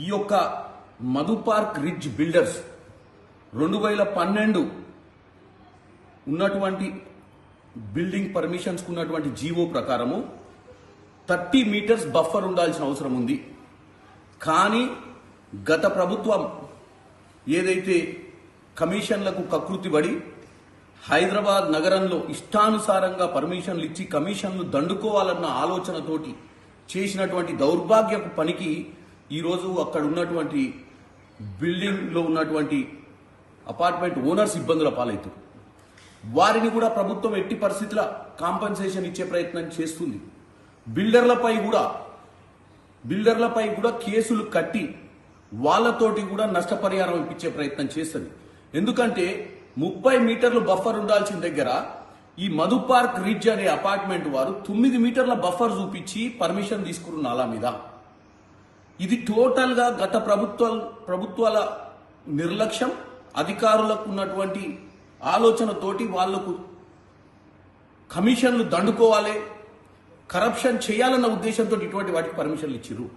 ఈ యొక్క Madhu park ridge builders 2012 ఉన్నటువంటి బిల్డింగ్ పర్మిషన్స్ ఉన్నటువంటి జీవో ప్రకారము 30 మీటర్స్ బఫర్ ఉండాల్సిన అవసరం ఉంది. కానీ గత ప్రభుత్వం ఏదైతే కమిషన్లకు కకృతిపడి హైదరాబాద్ నగరంలో ఇష్టానుసారంగా పర్మిషన్లు ఇచ్చి కమిషన్లు దండుకోవాలన్న ఆలోచనతోటి చేసినటువంటి దౌర్భాగ్యపు పనికి ఈరోజు అక్కడ ఉన్నటువంటి బిల్డింగ్లో ఉన్నటువంటి అపార్ట్మెంట్ ఓనర్స్ ఇబ్బందుల పాలవుతారు. వారిని కూడా ప్రభుత్వం ఎట్టి పరిస్థితుల కాంపన్సేషన్ ఇచ్చే ప్రయత్నం చేస్తుంది. బిల్డర్లపై కూడా కేసులు కట్టి వాళ్ళతోటి కూడా నష్టపరిహారం ఇప్పించే ప్రయత్నం చేస్తుంది. ఎందుకంటే 30 మీటర్లు బఫర్ ఉండాల్సిన దగ్గర ఈ మధు పార్క్ రిడ్జ్ అనే అపార్ట్మెంట్ వారు 9 మీటర్ల బఫర్ చూపించి పర్మిషన్ తీసుకున్నారు నాలా మీద. ఇది టోటల్ గా గత ప్రభుత్వాల నిర్లక్ష్యం, అధికారులకు ఉన్నటువంటి ఆలోచనతోటి వాళ్లకు కమిషన్లు దండుకోవాలి, కరప్షన్ చేయాలన్న ఉద్దేశంతో ఇటువంటి వాటికి పర్మిషన్లు ఇచ్చిర్రు.